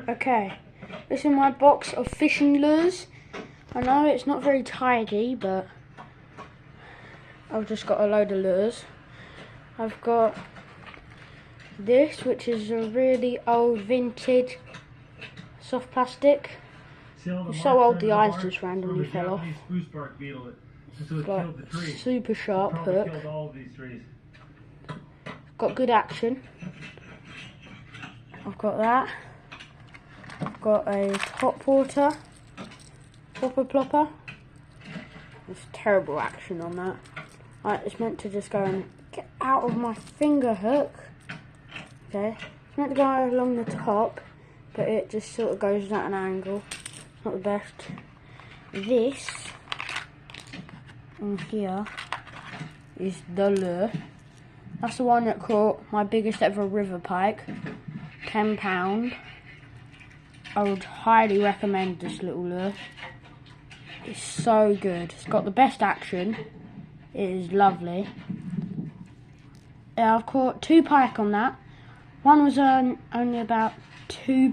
Okay, this is my box of fishing lures. I know it's not very tidy, but I've just got a load of lures. I've got this, which is a really old vintage soft plastic. It's so old the eyes just randomly fell off. It's like super sharp hook. Got good action. I've got that. I've got a top water popper plopper. There's terrible action on that. Right, it's meant to just go and get out of my finger hook. Okay, it's meant to go along the top, but it just sort of goes at an angle. It's not the best. This in here is the lure. That's the one that caught my biggest ever river pike, £10. I would highly recommend this little lure. It's so good. It's got the best action. It is lovely. I've caught 2 pike on that. One was only about £2.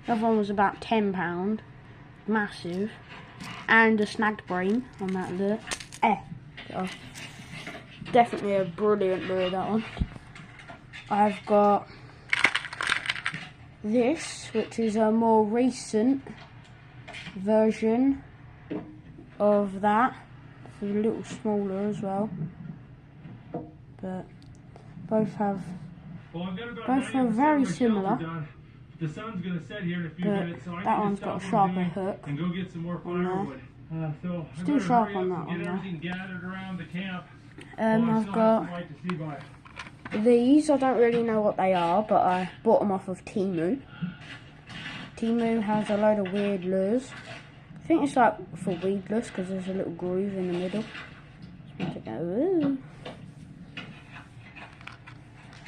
The other one was about £10. Massive. And a snagged bream on that lure. Oh, definitely a brilliant lure, that one. I've got this, which is a more recent version of that. It's a little smaller as well, but both are very similar. The sun's going to set here in a few minutes, so that one's got a sharper hook and go get some more firewood. Still sharp on that one though. I've got these. I don't really know what they are, but I bought them off of Temu. Temu has a load of weird lures. I think it's like for weedless because there's a little groove in the middle. Ooh.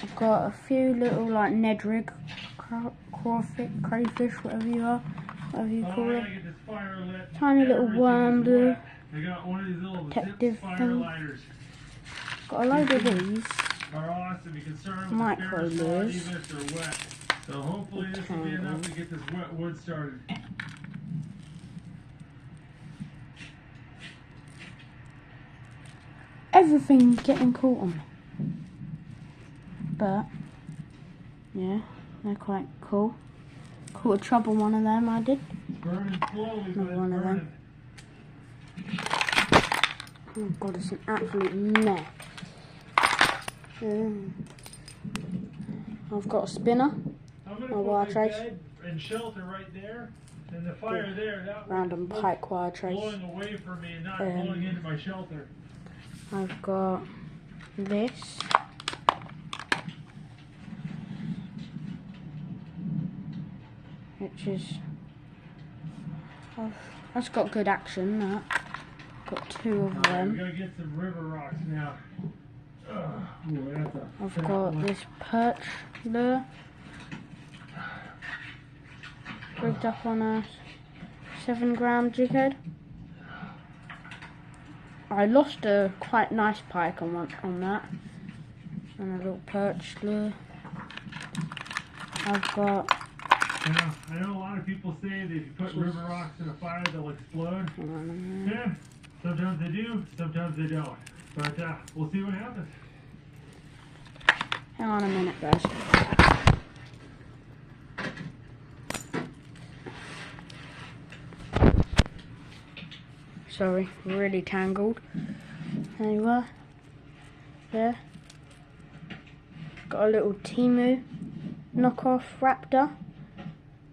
I've got a few little like Nedrig, crawfish, crayfish, whatever you call it. Tiny little worm lure. Detective thing. Got a load of these micro lures. So hopefully this will be enough to get this wet wood started. Everything's getting caught on me. But yeah, they're quite cool. Caught a trouble one of them, I did. Another one of them. Oh god, it's an absolute mess. I've got a spinner. A wire trace. And shelter right there, and the fire there. That random pike wire trace. Blowing away from me and not blowing into my shelter. I've got this. Which is, that's got good action. That got 2 of them. We gotta get some river rocks now. I've got this perch lure rigged up on a 7-gram jig head. I lost a quite nice pike on that, and a little perch lure. I've got. Yeah, I know a lot of people say that if you put river rocks in a fire, they'll explode. Yeah, sometimes they do, sometimes they don't. But we'll see what happens. Hang on a minute, guys. Sorry, really tangled. Anyway, there. Got a little Temu knockoff Raptor.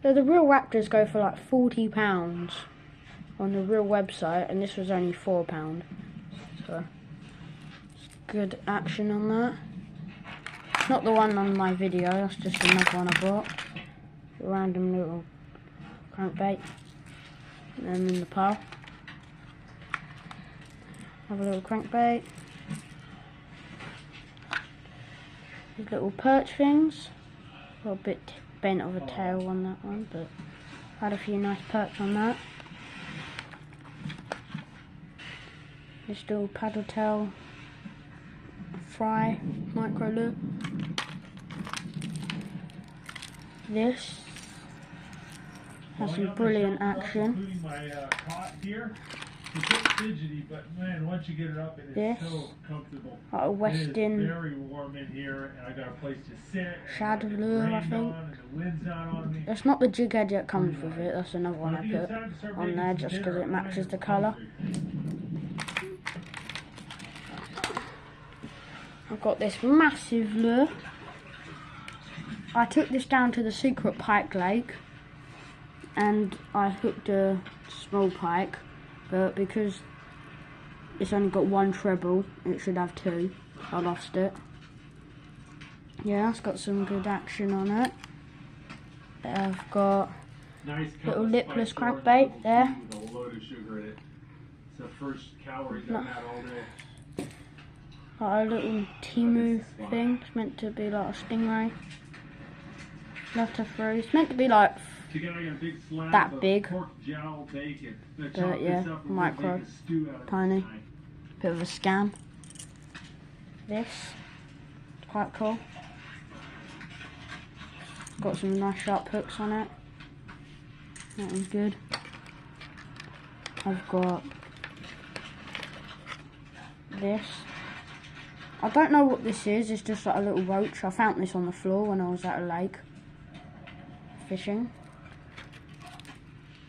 So the real Raptors go for like £40 on the real website, and this was only £4. So it's good action on that. It's not the one on my video, that's just another one I bought. A random little crankbait. And then in the pile. Have a little crankbait. These little perch things. A little bit bent of a tail on that one, but had a few nice perch on that. This little paddle tail fry micro lure. This Has Going some up brilliant my shelf, action. including my cot here. It's a bit fidgety, but man, once you get it up, it is so comfortable. A Westin. It is very warm in here, and I got a place to sit. Shadow lure, I think. And the wind's not on me. That's not the jig head that comes with it. That's another one I put on there just because it matches the colour. I've got this massive lure. I took this down to the secret pike lake and I hooked a small pike, but because it's only got one treble, it should have two. I lost it. Yeah, it's got some good action on it. I've got little lipless crankbait there. With a load of sugar in it. It's the first calories I've had all day. Like a little Timu thing. It's meant to be like a stingray. Love to throw. It's meant to be like that big. But yeah, micro, tiny. Bit of a scam. This, quite cool. Got some nice sharp hooks on it. That one's good. I've got this. I don't know what this is. It's just like a little roach. I found this on the floor when I was at a lake fishing.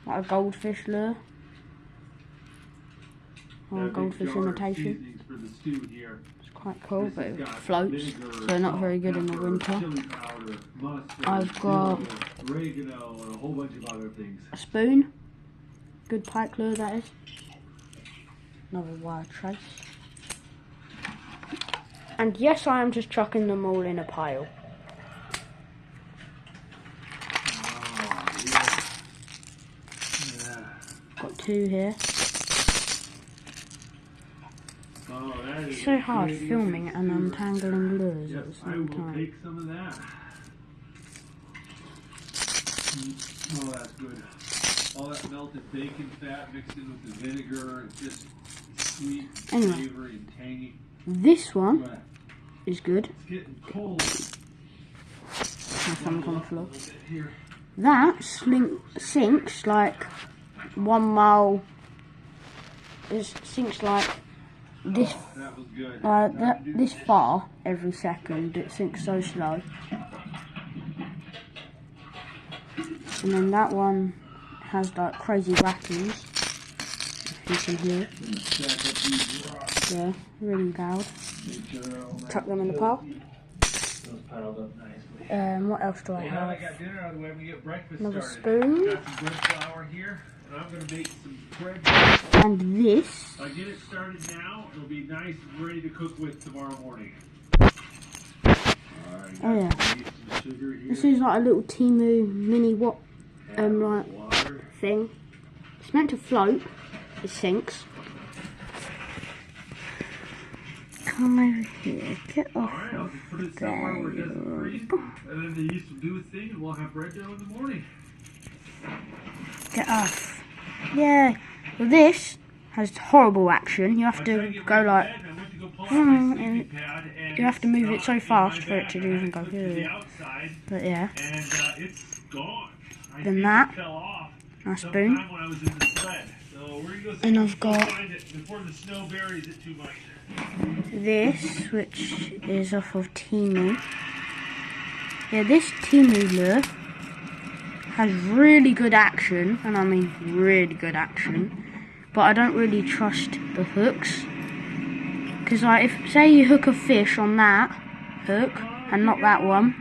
Like a goldfish lure. Or a goldfish imitation. For the stew here. It's quite cool, but it floats, so not very good in the winter. I've got oregano and a whole bunch of other things. A spoon. Good pike lure, that is. Another wire trace. And yes, I am just chucking them all in a pile. Got two here. It's so hard filming and untangling lures at the same time. Take some of that. Oh, that's good. All that melted bacon fat mixed in with the vinegar, it's just sweet, savory, and tangy. This one is good. It's getting cold. Something on the floor. That sinks like 1 mile. It sinks like this. That was good. This far every second. It sinks so slow. And then that one has like crazy rattlings. If you can hear. Yeah, really loud. Chuck them in the pile. What else do I have? I got dinner out of the way. We get breakfast Another started. spoon. Got some bread flour here, and I'm going to make some bread. And this. If I get it started now, it'll be nice and ready to cook with tomorrow morning. Alright, Oh yeah. some sugar here. This is like a little Timu mini like water. thing. It's meant to float. It sinks. Come over here. Get off. Alright, I'll just put it somewhere where it doesn't freeze. And then the yeast will do its thing and we'll have bread dough in the morning. Get off. Yeah. Well, this has horrible action. You have to go like. And you have to move it so fast for it to even go through. But yeah. And it's gone. Then that. A spoon. And I've got this, which is off of Timu. Yeah, this Timu lure has really good action, and I mean really good action, but I don't really trust the hooks. Because like, if say you hook a fish on that hook and not that one,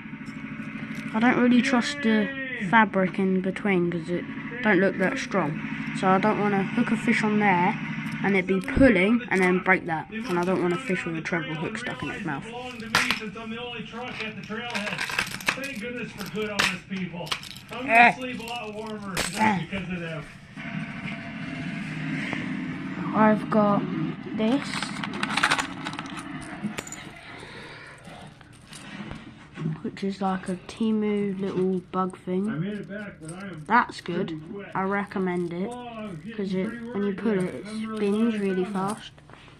I don't really trust the fabric in between because it don't look that strong. So I don't want to hook a fish on there and it be pulling and then break that. And I don't want a fish with a treble hook stuck in its mouth. Thank goodness for good, honest people. I'm going to sleep a lot warmer just because of them. I've got this. Which is like a Timu little bug thing. I made it back, but I am That's good. I recommend it. Because when you pull it, it spins really fast.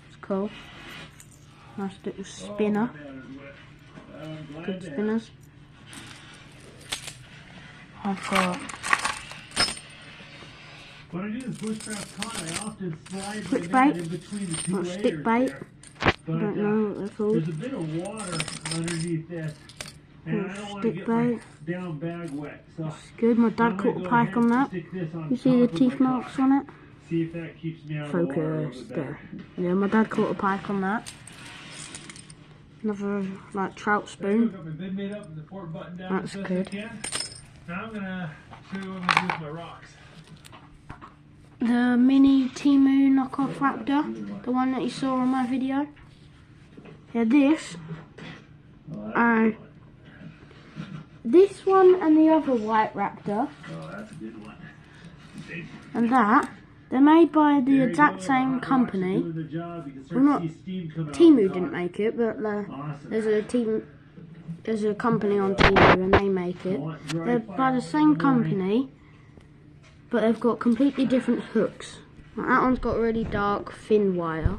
It's cool. Nice little spinner. Good spinners. I've got When I do this bushcraft con, I often slide Quick my net bait. in between the two Not layers stick bait. there. I But don't know what they're called. there's a bit of water underneath this, and I don't want to Stick get my bait. down bag wet. So It's good. My I'm dad gonna caught go a pike ahead on and that. stick this on You see the top of teeth my marks cod. on it? See if that keeps me out of the water a little Focus. bit better. There. Yeah, my dad caught a pike on that. Another like trout spoon. Got my bid made up and the port button down That's as best good. I can. Now I'm gonna show you what I'm gonna do with my rocks. The mini Temu knockoff Raptor, the one that you saw on my video. Yeah, this one and the other white Raptor, Oh, that's a good one. and that, they're made by the There you exact go, same hot rocks are company. doing the job. You can start Well, not to see steam coming out Temu of the didn't rocks. make it, but Awesome. there's a company on Temu and they make it. They're by the same company, but they've got completely different hooks. Like, that one's got really dark, thin wire,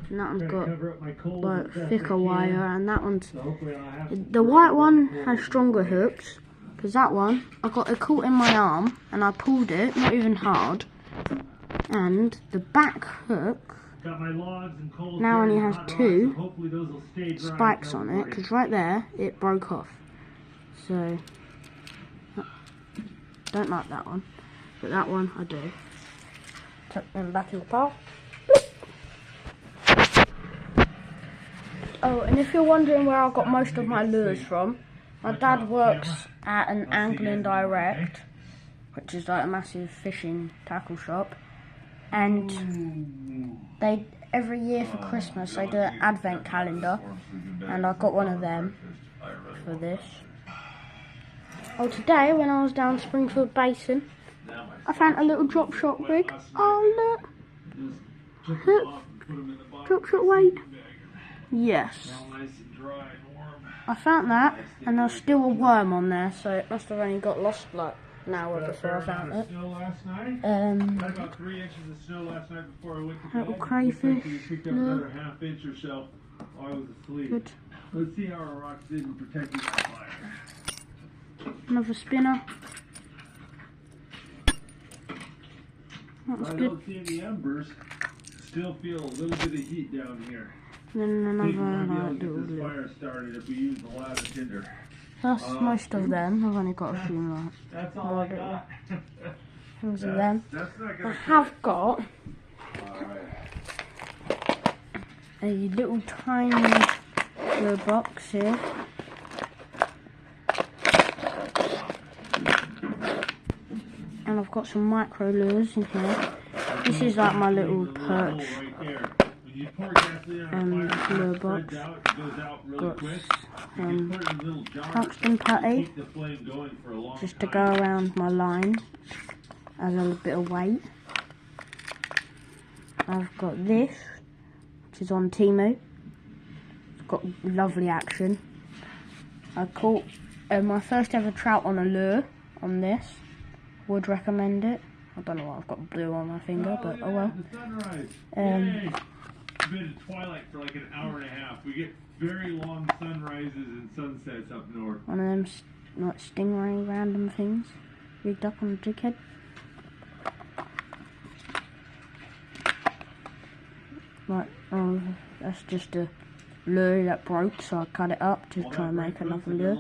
and that one's Trying to got cover up my coals like as best I thicker can. wire, and that one's So hopefully I'll have the white one has stronger hooks, because that one I got it caught in my arm and I pulled it, not even hard, and the back hook Got my logs and coals now buried only in has hot rocks, two so hopefully those will stay dry. spikes Don't on it, worry. because right there it broke off. So don't like that one, but that one I do. Tuck them back in the pile. Oh, and if you're wondering where I got most of my lures from, my dad works at an Angling Direct, which is like a massive fishing tackle shop, and they every year for Christmas they do an advent calendar, and I got one of them for this. Oh, today when I was down Springfield Basin, I found a little drop shot rig. Oh look, drop shot weight. Yes. I found that, and there's still a worm on there, so it must have only got lost like an hour before I found it. Snow last night. Had about 3 inches of snow last night before I went to bed. Little crayfish. We picked up another ½ inch or so while I was asleep. Good. Let's see how our rocks did in protecting our fire. Another spinner. That was I good. don't see any embers. Still feel a little bit of heat down here. Then I think we another might be able like to little get this lure. fire started if we use a lot of tinder. That's most of them. I've only got a few more That's all I got. things of them. That's not I gonna have got Alright. a little tiny lure box here. And I've got some micro lures in here. This is like my little perch lure box. Got tungsten putty just to go around my line as a bit of weight. I've got this, which is on Temu. It's got lovely action. I caught my first ever trout on a lure on this. Would recommend it. I don't know why I've got blue on my finger, but oh well. The sunrise. Um, We've been at twilight for like an hour and a half. We get very long sunrises and sunsets up north. One of them like stingray random things rigged up on a jig head. Right, oh, that's just a lure that broke, so I cut it up to try and make another lure.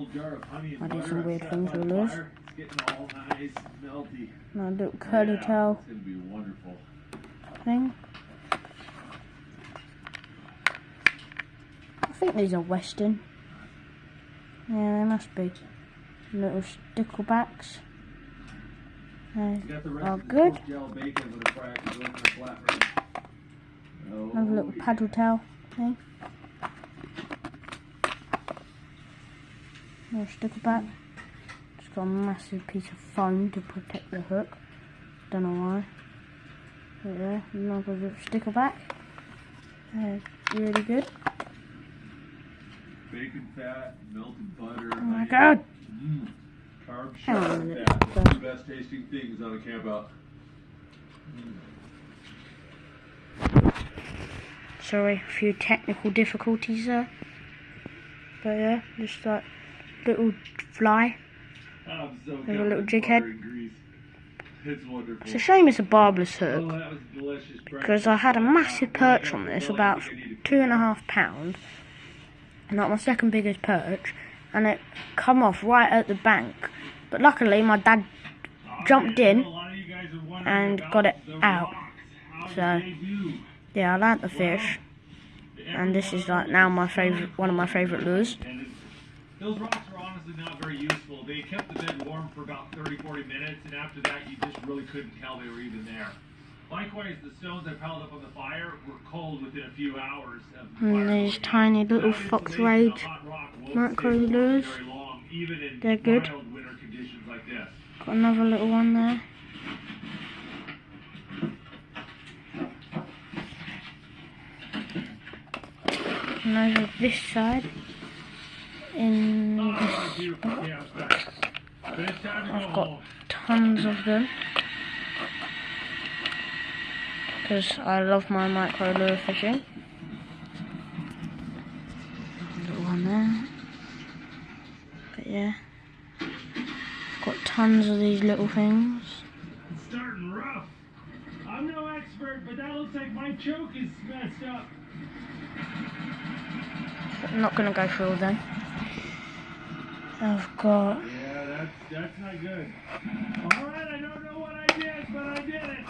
I do some weird things with lures. It's getting all nice and melty. And a little curly tail It's gonna be wonderful. thing. I think these are Western. Yeah, they must be. Little sticklebacks. They are good. Another little paddle tail thing. Little stickleback. Just got a massive piece of foam to protect the hook. Don't know why. Right there, another little stickleback. Really good. Bacon fat, melted butter. Oh my god! Carb Hang on a minute. fat. One of the best tasting things on a camp out. Sorry, a few technical difficulties there. But yeah, just like little fly. I'm so There's a little jig head. It's wonderful. It's a shame it's a barbless hook, Oh, that was delicious because I had a massive perch on this, about 2.5 pounds, not my second biggest perch, and it come off right at the bank. But luckily my dad jumped in and got it out. So yeah, I learnt the fish, and this is like now one of my favourite lures. Those rocks were honestly not very useful. They kept the bed warm for about 30-40 minutes, and after that you just really couldn't tell they were even there. Likewise, the stones I piled up on the fire were cold within a few hours of the fire. And these tiny little Fox Rage micro lures, they're good. Got another little one there. And over this side, in this spot, I've got tons of them, because I love my micro lure fishing. Little one there. But yeah, I've got tons of these little things. It's starting rough. I'm no expert, but that looks like my choke is messed up. But I'm not going to go through all them. I've got... Yeah, that's not good. Alright, I don't know what I did, but I did it.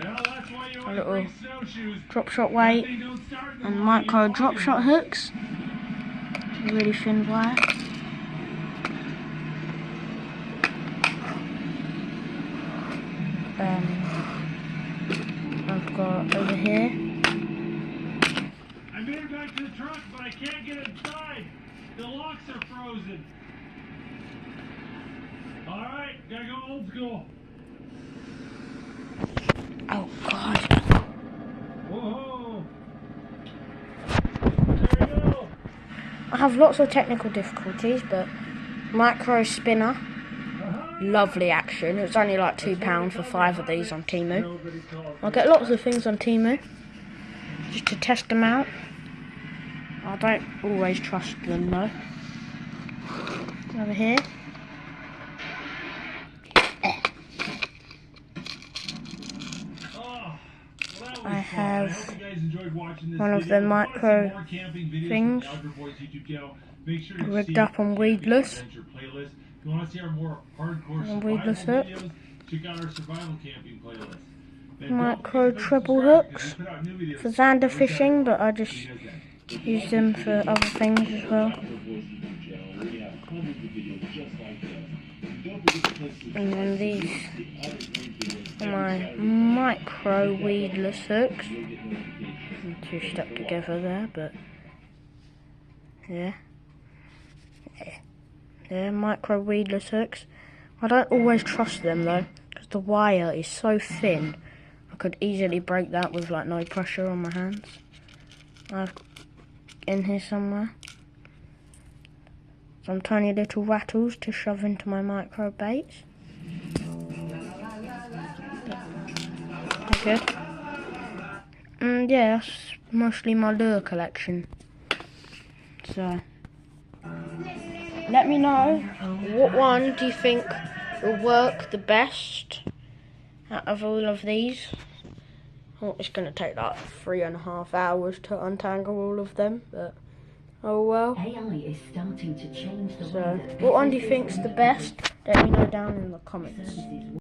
Well, that's why you want to bring snowshoes. Drop shot weight and micro drop shot hooks. Really thin wire. I've got over here. I made it back to the truck, but I can't get inside. The locks are frozen. Alright, gotta go old school. Oh god. Whoa! There we go! I have lots of technical difficulties, but micro spinner, lovely action. It was only like £2 for 5 of these on Temu. I get lots of things on Temu just to test them out. I don't always trust them though. Over here, I have one of the micro things rigged up on weedless. And weedless hook. Micro treble hooks for zander fishing, but I just use them for other things as well. And then these are my micro weedless hooks. Two stuck together there, but yeah. They're micro weedless hooks. I don't always trust them though, because the wire is so thin. I could easily break that with like no pressure on my hands. I've in here somewhere some tiny little rattles to shove into my micro baits. They're good. And yeah, that's mostly my lure collection. So let me know what one do you think will work the best out of all of these. Oh, it's going to take like 3.5 hours to untangle all of them, but oh well. AI is starting to change the So, what one do you think's the best? Let me know down in the comments.